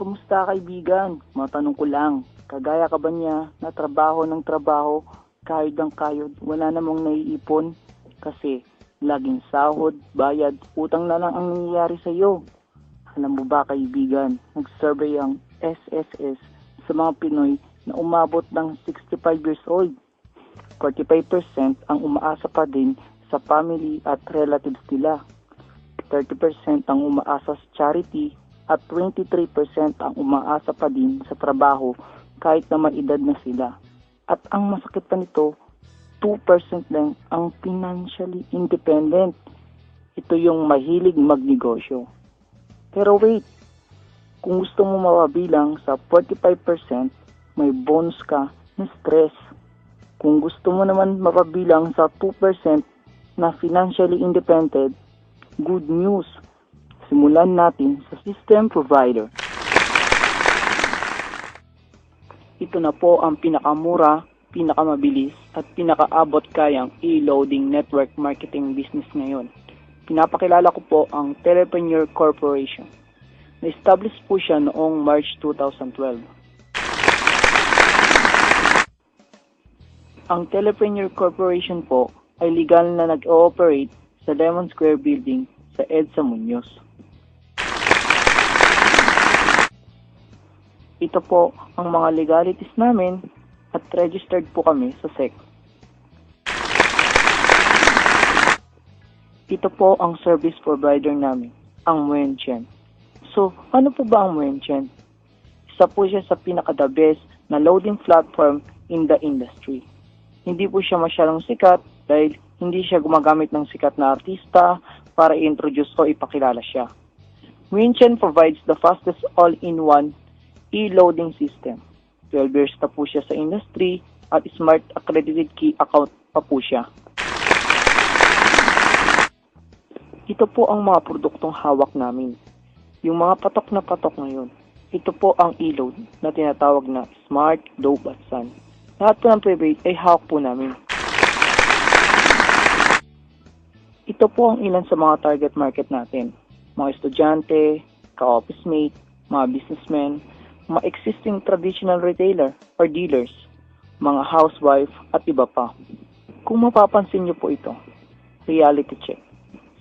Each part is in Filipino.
Kamusta kaibigan? Matanong ko lang, kagaya ka ba niya na trabaho ng trabaho, kayod ng kayod, wala namang naiipon? Kasi laging sahod, bayad, utang na lang ang nangyayari sa iyo. Alam mo ba kaibigan, nag-survey ang SSS sa mga Pinoy na umabot ng 65 years old. 45% ang umaasa pa din sa family at relatives nila. 30% ang umaasa sa charity at 23% ang umaasa pa din sa trabaho kahit na may edad na sila. At ang masakit pa nito, 2% lang ang financially independent. Ito yung mahilig magnegosyo. Pero wait, kung gusto mo mapabilang sa 45%, may bonus ka na stress. Kung gusto mo naman mapabilang sa 2% na financially independent, good news. Simulan natin sa system provider. Ito na po ang pinakamura, pinakamabilis at pinakaabot kayang e-loading network marketing business ngayon. Pinapakilala ko po ang Telepreneur Corporation. Na-establish po siya noong March 2012. Ang Telepreneur Corporation po ay legal na nag-ooperate sa Lemon Square Building sa EDSA Muñoz. Ito po ang mga legalities namin at registered po kami sa SEC. Ito po ang service provider namin, ang Muenchen. So, ano po ba ang Muenchen? Isa po siya sa pinaka-the best na loading platform in the industry. Hindi po siya masyadong sikat dahil hindi siya gumagamit ng sikat na artista para i-introduce o ipakilala siya. Muenchen provides the fastest all-in-one e-loading system. 12 years na po siya sa industry at smart accredited key account pa po siya. Ito po ang mga produktong hawak namin. Yung mga patok na patok ngayon. Ito po ang e-load na tinatawag na Smart, Dope at Sun. Lahat po ng private ay hawak po namin. Ito po ang ilan sa mga target market natin. Mga estudyante, ka-office mate, mga businessmen, mga existing traditional retailer or dealers, mga housewife at iba pa. Kung mapapansin niyo po ito, reality check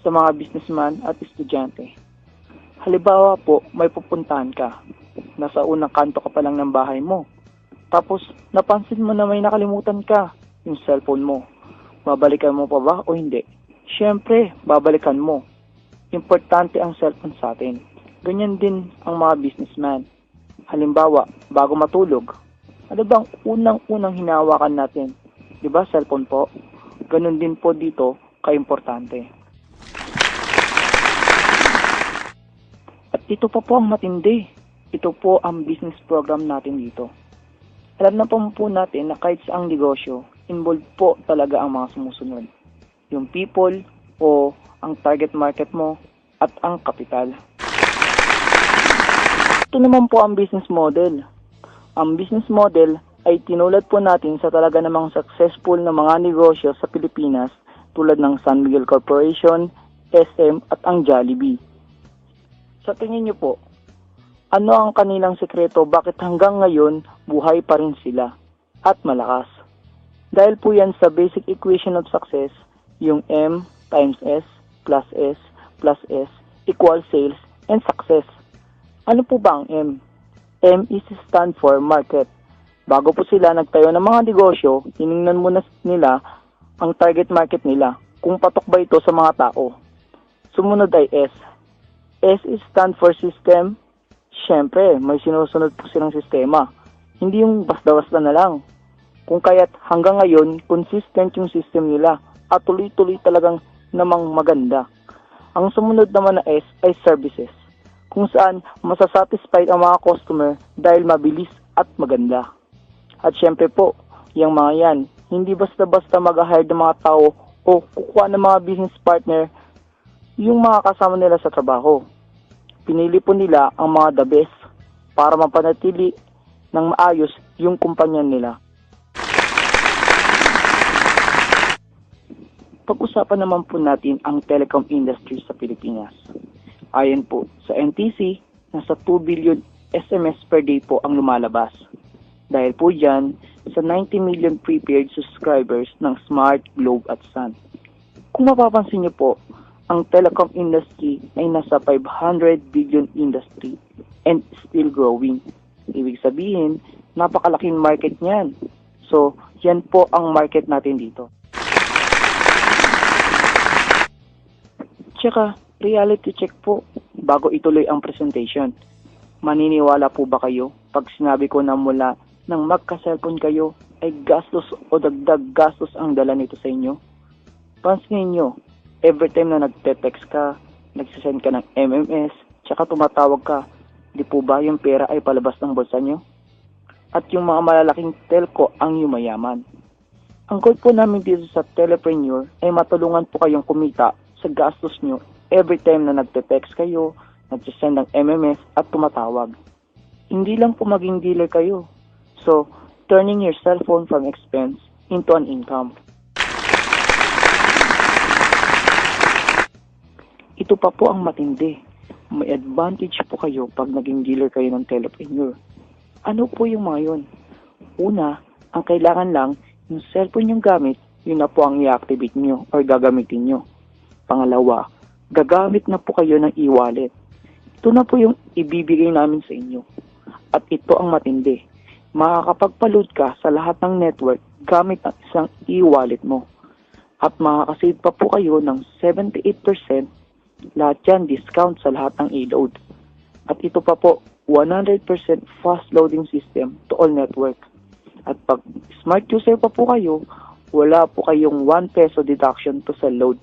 sa mga businessman at estudyante. Halimbawa po, may pupuntahan ka. Nasa unang kanto ka pa lang ng bahay mo. Tapos, napansin mo na may nakalimutan ka, yung cellphone mo. Babalikan mo pa ba o hindi? Siyempre, babalikan mo. Importante ang cellphone sa atin. Ganyan din ang mga businessman. Halimbawa, bago matulog, ano bang unang-unang hinawakan natin? Diba, cellphone po? Ganun din po dito, kaimportante. At ito pa po ang matindi. Ito po ang business program natin dito. Alam na po natin na kahit sa ang negosyo, involved po talaga ang mga sumusunod. Yung people o ang target market mo at ang kapital. Ito naman po ang business model. Ang business model ay tinulad po natin sa talaga namang successful na mga negosyo sa Pilipinas tulad ng San Miguel Corporation, SM at ang Jollibee. Sa tingin niyo po, ano ang kanilang sekreto bakit hanggang ngayon buhay pa rin sila at malakas? Dahil po yan sa basic equation of success, yung M times S plus S plus S equals sales and success. Ano po ba ang M? M is stand for market. Bago po sila nagtayo ng mga negosyo, tiningnan muna nila ang target market nila, kung patok ba ito sa mga tao. Sumunod ay S. S is stand for system. Siyempre, may sinusunod po silang sistema. Hindi yung basta-basta na lang. Kung kaya't hanggang ngayon, consistent yung system nila at tuloy-tuloy talagang namang maganda. Ang sumunod naman na S ay services, kung saan masasatisfied ang mga customer dahil mabilis at maganda. At syempre po, yung mga yan, hindi basta-basta mag-hire ng mga tao o kukuha ng mga business partner yung mga kasama nila sa trabaho. Pinili po nila ang mga the best para mapanatili ng maayos yung kumpanya nila. Pag-usapan naman po natin ang telecom industry sa Pilipinas. Ayon po sa NTC, nasa 2 billion SMS per day po ang lumalabas. Dahil po dyan sa 90 million prepaid subscribers ng Smart, Globe at Sun. Kung mapapansin niyo po, ang telecom industry ay nasa 500 billion industry and still growing. Ibig sabihin, napakalaking market niyan. So, yan po ang market natin dito. Tsaka, reality check po bago ituloy ang presentation. Maniniwala po ba kayo pag sinabi ko na mula nang magka-cellphone kayo ay gastos o dagdag gastos ang dala nito sa inyo? Pansinin nyo, every time na nagte-text ka, nagsisend ka ng MMS, tsaka tumatawag ka, di po ba yung pera ay palabas ng bulsa nyo? At yung mga malalaking telco ang yumayaman. Ang goal po namin dito sa Telepreneur ay matulungan po kayong kumita sa gastos nyo every time na nagte-text kayo, nagsisend ng MMS at tumatawag. Hindi lang po maging dealer kayo. So, turning your cellphone from expense into an income. Ito pa po ang matindi. May advantage po kayo pag naging dealer kayo ng Telepreneur. Ano po yung mga yun? Una, ang kailangan lang, yung cellphone yung gamit, yun na po ang i-activate nyo or gagamitin nyo. Pangalawa, gagamit na po kayo ng e-wallet. Ito na po yung ibibigay namin sa inyo. At ito ang matindi. Makakapagpa-load ka sa lahat ng network gamit ang isang e-wallet mo. At makakasave pa po kayo ng 78%, lahat yan discount sa lahat ng e-load. At ito pa po, 100% fast loading system to all network. At pag smart user pa po kayo, wala po kayong 1 peso deduction to sa load.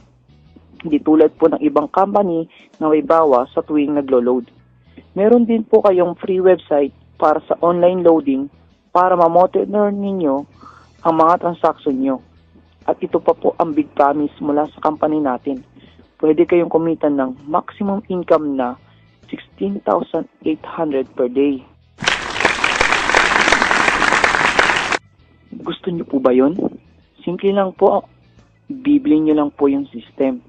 Hindi tulad po ng ibang company na may bawas sa tuwing naglo-load. Meron din po kayong free website para sa online loading para ma-monitor ninyo ang mga transaction nyo. At ito pa po ang big promise mula sa company natin. Pwede kayong kumita ng maximum income na 16,800 per day. Gusto niyo po ba yun? Simple lang po. Bibili niyo lang po yung system.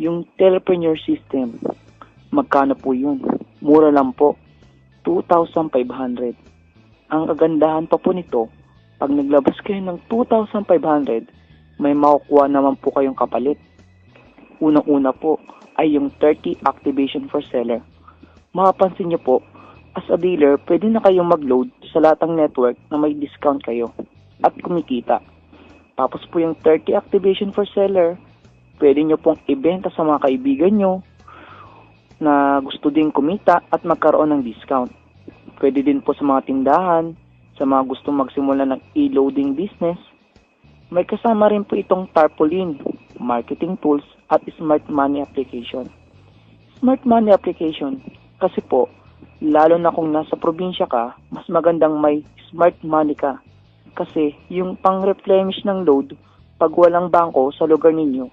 Yung Telepreneur system. Magkano po yun? Mura lang po. 2,500. Ang kagandahan pa po nito, pag naglabas kayo ng 2,500, may makukuha naman po kayong kapalit. Unang-una po ay yung 30 activation for seller. Mapapansin niyo po, as a dealer, pwede na kayong mag-load sa lahat ng network na may discount kayo at kumikita. Tapos po yung 30 activation for seller, pwede nyo pong ibenta sa mga kaibigan nyo na gusto din kumita at magkaroon ng discount. Pwede din po sa mga tindahan, sa mga gustong magsimula ng e-loading business. May kasama rin po itong tarpaulin, marketing tools at smart money application. Smart money application kasi po, lalo na kung nasa probinsya ka, mas magandang may smart money ka. Kasi yung pang-replenish ng load, pag walang bangko sa lugar ninyo,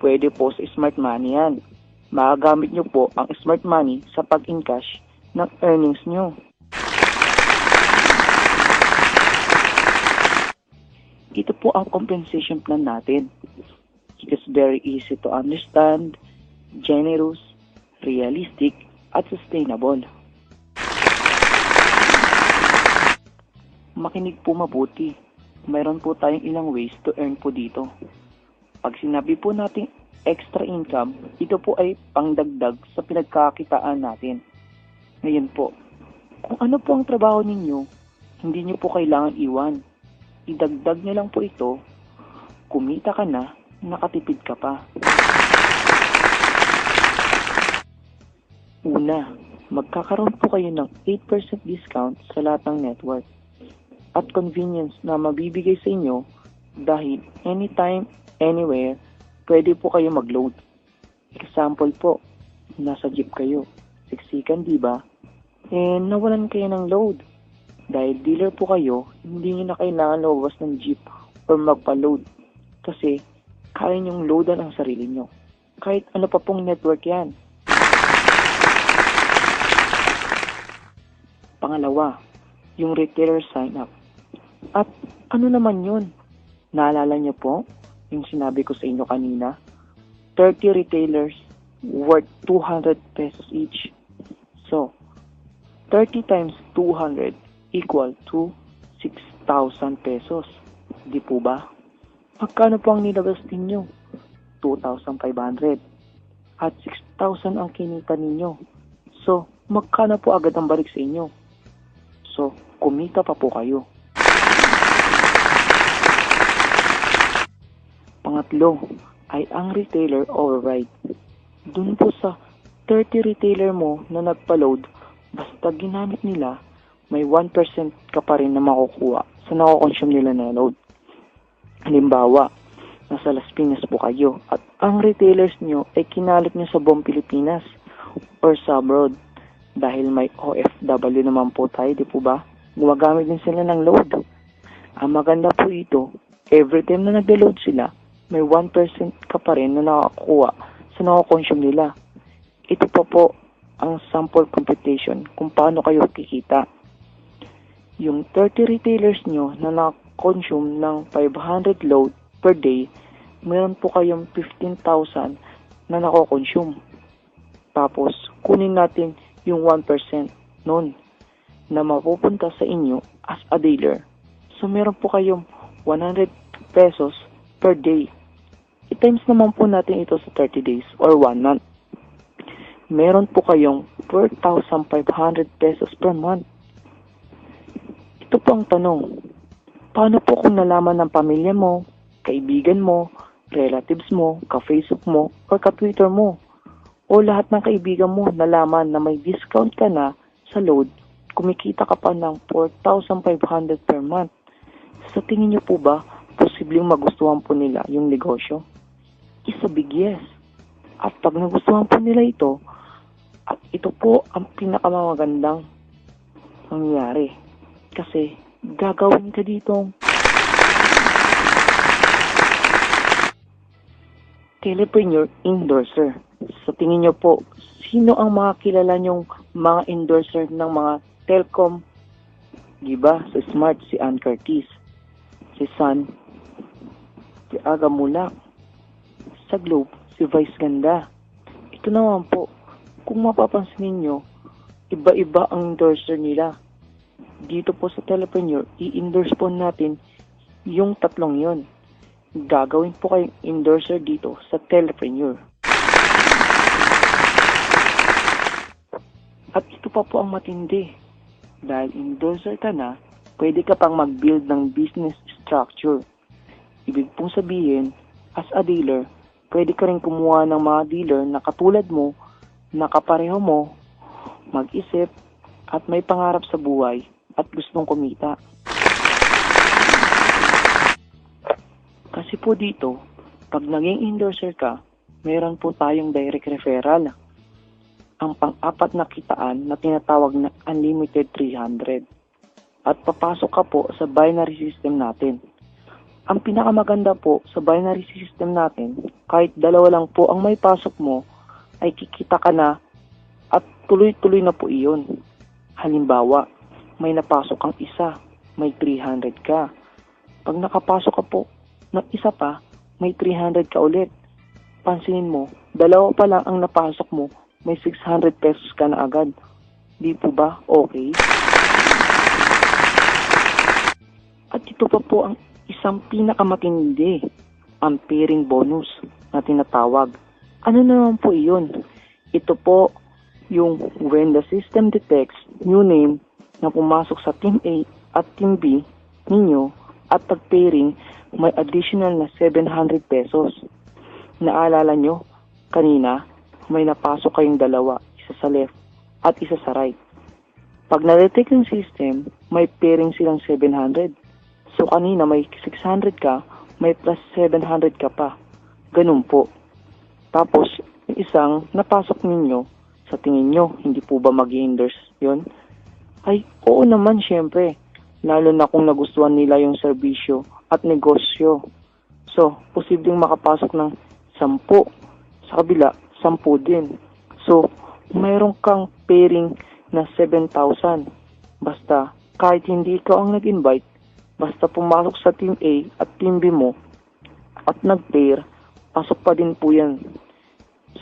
pwede po sa smart money yan. Magagamit nyo po ang smart money sa pag-encash ng earnings nyo. Ito po ang compensation plan natin. It is very easy to understand, generous, realistic, at sustainable. Makinig po mabuti. Mayroon po tayong ilang ways to earn po dito. Pag sinabi po nating extra income, ito po ay pangdagdag sa pinagkakitaan natin. Ngayon po, kung ano po ang trabaho ninyo, hindi nyo po kailangan iwan. Idagdag nyo lang po ito, kumita ka na, nakatipid ka pa. Una, magkakaroon po kayo ng 8% discount sa lahat ng network at convenience na mabibigay sa inyo dahil anytime, anywhere, pwede po kayo mag-load. Example po, nasa jeep kayo, siksikan diba? Nawalan kayo ng load. Dahil dealer po kayo, hindi nyo na kailangan lumabas ng jeep or magpa-load. Kasi, kaya nyong loadan ang sarili nyo. Kahit ano pa pong network yan. Pangalawa, yung retailer sign up. At ano naman yun? Naalala nyo po yung sinabi ko sa inyo kanina? 30 retailers worth 200 pesos each. So, 30 times 200 equal to 6,000 pesos. Di po ba? Magkano po ang nilabas ninyo? 2,500. At 6,000 ang kinita ninyo. So, magkano po agad ang balik sa inyo? So, kumita pa po kayo. Pangatlo ay ang retailer override. Dun po sa 30 retailer mo na nagpa-load, basta ginamit nila, may 1% ka pa rin na makukuha sa nakokonsume nila na load. Halimbawa, nasa Las Piñas po kayo at ang retailers nyo ay kinalit nyo sa buong Pilipinas or sa abroad. Dahil may OFW naman po tayo, di po ba? Gumagamit din sila ng load. Ang maganda po ito, every time na nag-load sila, may 1% ka pa rin na nakakuha sa nakakonsume nila. Ito pa po ang sample computation kung paano kayo kikita. Yung 30 retailers nyo na nakakonsume ng 500 load per day, meron po kayong 15,000 na nakakonsume. Tapos, kunin natin yung 1% nun na mapupunta sa inyo as a dealer. So, meron po kayong 100 pesos per day. I-times naman po natin ito sa 30 days or 1 month. Meron po kayong 4,500 pesos per month. Ito po ang tanong. Paano po kung nalaman ng pamilya mo, kaibigan mo, relatives mo, ka-Facebook mo, or ka-Twitter mo, o lahat ng kaibigan mo nalaman na may discount ka na sa load, kumikita ka pa ng 4,500 per month? Sa tingin niyo po ba, posibleng magustuhan po nila yung negosyo? Is a big yes. At pag nagustuhan po nila ito, at ito po ang pinakamagandang mangyayari. Kasi gagawin ka ditong telepreneur endorser. Sa tingin niyo po, sino ang mga kilala nyong mga endorser ng mga Telcom? Diba? Sa Smart, si Ann Curtis. Si Sun, si Aga Mulak. Sa Globe, si Vice Ganda. Ito naman po, kung mapapansin ninyo, iba-iba ang endorser nila. Dito po sa Telepreneur, i-endorse po natin yung tatlong yon. Gagawin po kayong endorser dito sa Telepreneur. At ito pa po ang matindi. Dahil endorser ka na, pwede ka pang mag-build ng business structure. Ibig pong sabihin, as a dealer, pwede ka rin kumuha ng mga dealer na katulad mo, na kapareho mo, mag-isip, at may pangarap sa buhay, at gustong kumita. Kasi po dito, pag naging endorser ka, meron po tayong direct referral. Ang pang-apat na kitaan na tinatawag na Unlimited 300. At papasok ka po sa binary system natin. Ang pinakamaganda po sa binary system natin, kahit dalawa lang po ang may pasok mo, ay kikita ka na at tuloy-tuloy na po iyon. Halimbawa, may napasok kang isa, may 300 ka. Pag nakapasok ka po ng isa pa, may 300 ka ulit. Pansinin mo, dalawa pa lang ang napasok mo, may 600 pesos ka na agad. Di po ba okay? At ito pa po ang isang pinakamatindi, ang pairing bonus na tinatawag. Ano naman po iyon? Ito po yung when the system detects new name na pumasok sa Team A at Team B ninyo at tag-pairing, may additional na 700 pesos. Naalala nyo, kanina, may napasok kayong dalawa, isa sa left at isa sa right. Pag na-detect ng system, may pairing silang 700. So kanina may 600 ka, may plus 700 ka pa. Ganun po. Tapos, yung isang napasok ninyo, sa tingin nyo, hindi po ba mag-endorse yun? Ay, oo naman syempre. Lalo na kung nagustuhan nila yung serbisyo at negosyo. So, posibleng makapasok ng 10. Sa kabila, 10 din. So, mayroon kang pairing na 7,000. Basta, kahit hindi ikaw ang nag-invite, basta pumasok sa Team A at Team B mo at nag-pair, pasok pa din po yan.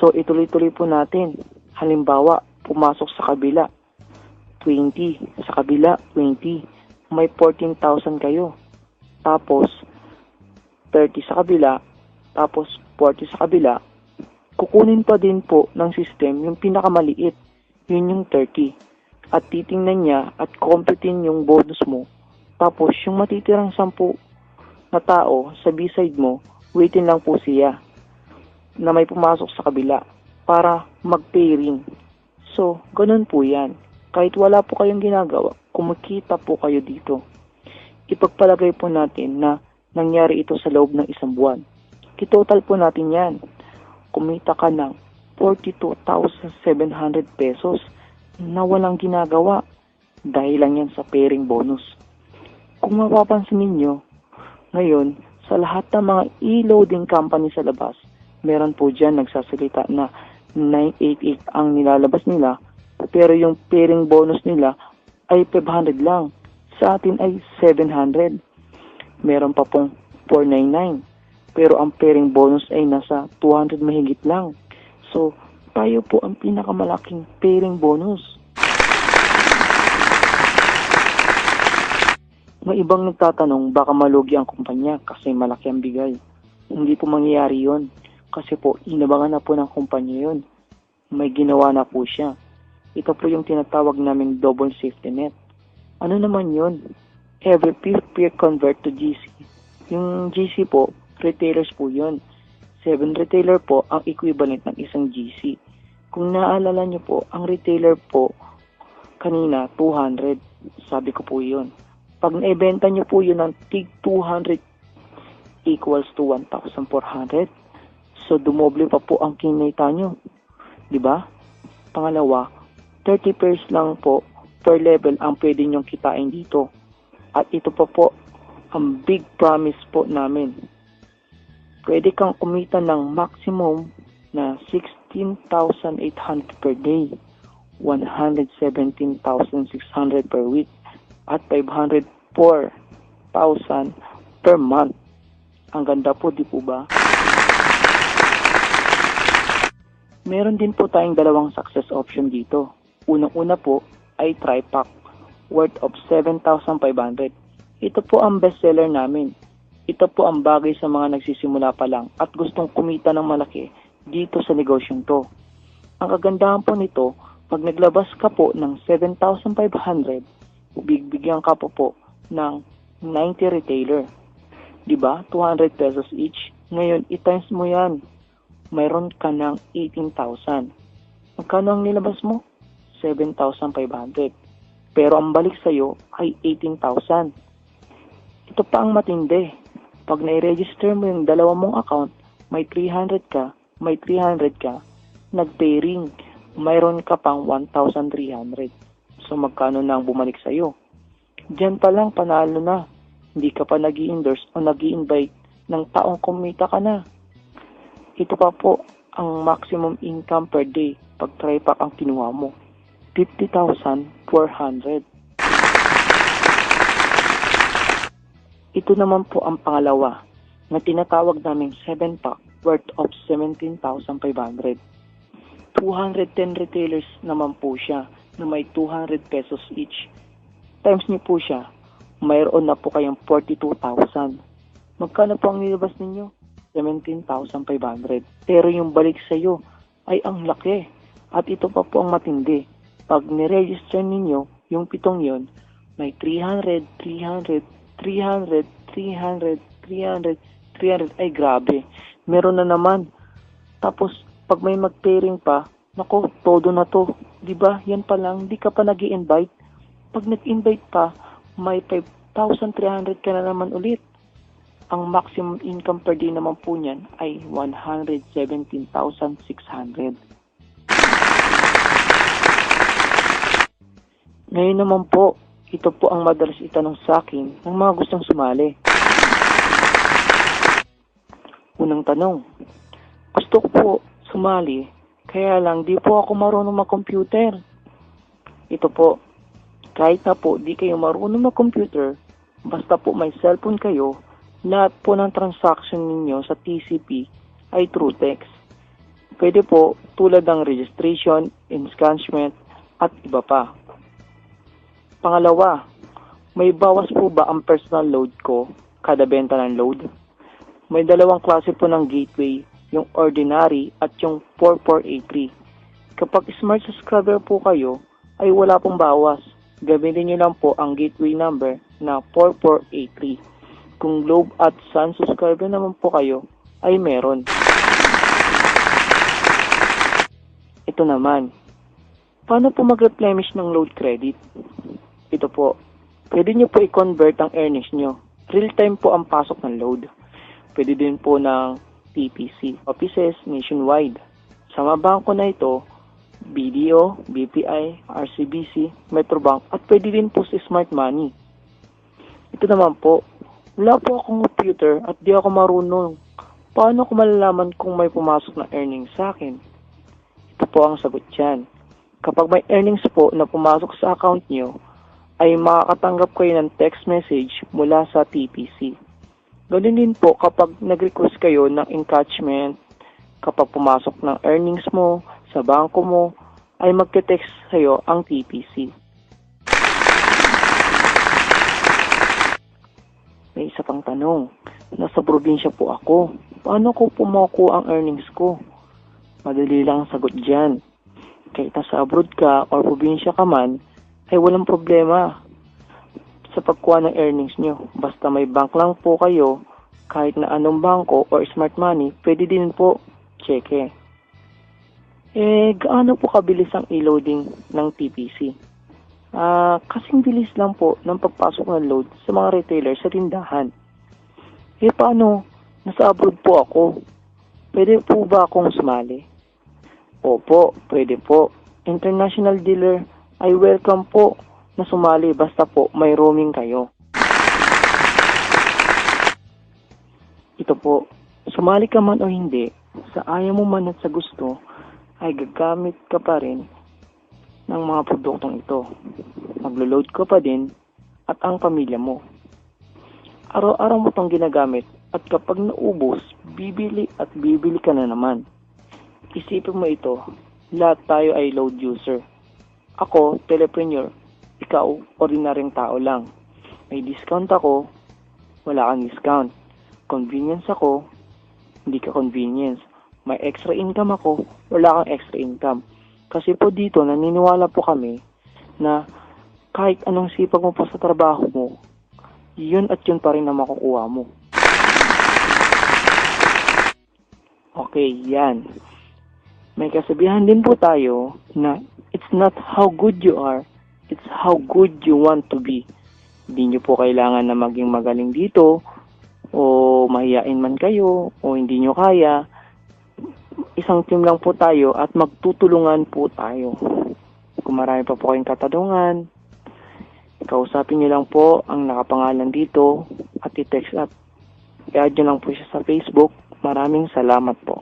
So, ituloy-tuloy po natin. Halimbawa, pumasok sa kabila. 20. Sa kabila, 20. May 14,000 kayo. Tapos, 30 sa kabila, tapos 40 sa kabila. Kukunin pa din po ng system yung pinakamaliit. Yun yung 30. At titingnan niya at computin yung bonus mo. Tapos, yung matitirang 10 na tao sa B-side mo, waitin lang po siya na may pumasok sa kabila para mag-pairing. So, ganun po yan. Kahit wala po kayong ginagawa, kumikita po kayo dito. Ipagpalagay po natin na nangyari ito sa loob ng 1 buwan. Kitotal po natin yan. Kumita ka ng 42,700 pesos na walang ginagawa dahil lang yan sa pairing bonus. Kung mapapansin ninyo, ngayon, sa lahat ng mga e-loading company sa labas, meron po dyan nagsasalita na 988 ang nilalabas nila, pero yung pairing bonus nila ay 500 lang. Sa atin ay 700. Meron pa pong 499. Pero ang pairing bonus ay nasa 200 mahigit lang. So, tayo po ang pinakamalaking pairing bonus. May ibang nagtatanong baka malugi ang kumpanya kasi malaki ang bigay. Hindi po mangyayari yon. Kasi po, inabangan na po ng kumpanya yon. May ginawa na po siya. Ito po yung tinatawag naming double safety net. Ano naman yon? Every peer convert to GC. Yung GC po, retailers po yon. 7 retailer po ang equivalent ng isang GC. Kung naaalala nyo po, ang retailer po kanina 200. Sabi ko po yon. Pag naibenta nyo po yun ng tig 200 equals to 1,400. So, dumoble pa po ang kinita nyo. Diba? Pangalawa, 30 pairs lang po per level ang pwede nyong kitain dito. At ito pa po ang big promise po namin. Pwede kang kumita ng maximum na 16,800 per day, 117,600 per week, at 504,000 per month. Ang ganda po, di po ba? Meron din po tayong dalawang success option dito. Unang-una po ay tri-pack worth of 7,500. Ito po ang bestseller namin. Ito po ang bagay sa mga nagsisimula pa lang at gustong kumita ng malaki dito sa negosyong to. Ang kagandahan po nito, pag naglabas ka po ng 7,500, bigyan ka po ng 90 retailer. Diba? 200 pesos each. Ngayon, i-times mo yan. Mayroon ka ng 18,000. Magkano ang nilabas mo? 7,500. Pero ang balik sa'yo ay 18,000. Ito pa ang matindi. Pag na-register mo yung dalawa mong account, may 300 ka, nag-pairing, mayroon ka pang 1,300. So magkano na ang bumalik sa'yo? Diyan pa lang panalo na. Hindi ka pa nag-i-endorse o nag-i-invite ng taong kumita ka na. Ito pa po ang maximum income per day pag tri-pack ang kinuha mo. 50,400. Ito naman po ang pangalawa na tinatawag naming 7-pack worth of 17,500. 210 retailers naman po siya na may 200 pesos each. Times niyo po siya, mayroon na po kayong 42,000. Magkano po ang nilabas ninyo? 17,500. Pero yung balik sa iyo ay ang laki. At ito pa po ang matindi. Pag niregister ninyo yung 7 yon, may 300, 300, 300, 300, 300, 300. Ay grabe. Meron na naman. Tapos pag may mag-pairing pa, nako, todo na to. Diba? Yan pa lang, di ka pa nag-i-invite. Pag nag-invite pa, may 5,300 ka na naman ulit. Ang maximum income per day naman po niyan ay 117,600. Ngayon naman po, ito po ang madalas itanong sa akin ng mga gustong sumali. Unang tanong, gusto ko po sumali, kaya lang di po ako marunong mag-computer. Ito po, kahit na po di kayo marunong mag-computer, basta po may cellphone kayo, lahat po ng transaction ninyo sa TCP ay through text. Pwede po tulad ng registration, enscancement, at iba pa. Pangalawa, may bawas po ba ang personal load ko kada benta ng load? May dalawang klase po ng gateway, yung ordinary at yung 4483. Kapag smart subscriber po kayo, ay wala pong bawas. Gamitin nyo lang po ang gateway number na 4483. Kung Globe at Sun subscriber naman po kayo, ay meron. Ito naman, paano po mag-replenish ng load credit? Ito po, pwede nyo po i-convert ang earnings nyo. Real-time po ang pasok ng load. Pwede din po ng TPC, offices nationwide. Sa mga bangko na ito, BDO, BPI, RCBC, Metrobank, at pwede din po si Smart Money. Ito naman po, wala po akong computer at di ako marunong. Paano ko malalaman kung may pumasok na earnings sa akin? Ito po ang sagot dyan. Kapag may earnings po na pumasok sa account nyo, ay makakatanggap kayo ng text message mula sa TPC. Ganun din po kapag nag-request kayo ng encashment, kapag pumasok ng earnings mo sa bangko mo, ay magte-text sa'yo ang TPC. May isa pang tanong, nasa probinsya po ako. Paano ko pumakuha ang earnings ko? Madali lang ang sagot dyan. Kahit nasa abroad ka o probinsya ka man, ay walang problema sa pagkuha ng earnings nyo. Basta may bank lang po kayo, kahit na anong bangko or smart money, pwede din po cheque. Gaano po kabilis ang e-loading ng TPC? Kasing bilis lang po ng pagpasok ng load sa mga retailer sa tindahan. Paano? Nasa abroad po ako. Pwede po ba akong sumali? Opo, pwede po. International dealer ay welcome po na sumali basta po may roaming kayo. Ito po, sumali ka man o hindi, sa ayaw mo man at sa gusto, ay gagamit ka pa rin ng mga produktong ito. Maglo-load ka pa din at ang pamilya mo. Araw-araw mo itong ginagamit at kapag naubos, bibili at bibili ka na naman. Isipin mo ito, lahat tayo ay load user. Ako, telepreneur, ikaw, ordinaryong tao lang. May discount ako, wala kang discount. Convenience ako, hindi ka convenience. May extra income ako, wala kang extra income. Kasi po dito, naniniwala po kami na kahit anong sipag mo po sa trabaho mo, yun at yun pa rin na makukuha mo. Okay, yan. May kasabihan din po tayo na it's not how good you are, it's how good you want to be. Hindi nyo po kailangan na maging magaling dito o mahiyain man kayo o hindi nyo kaya. Isang team lang po tayo at magtutulungan po tayo. Kung marami pa po kayong katanungan, kausapin nyo lang po ang nakapangalan dito at i-text at i-add nyo lang po siya sa Facebook. Maraming salamat po.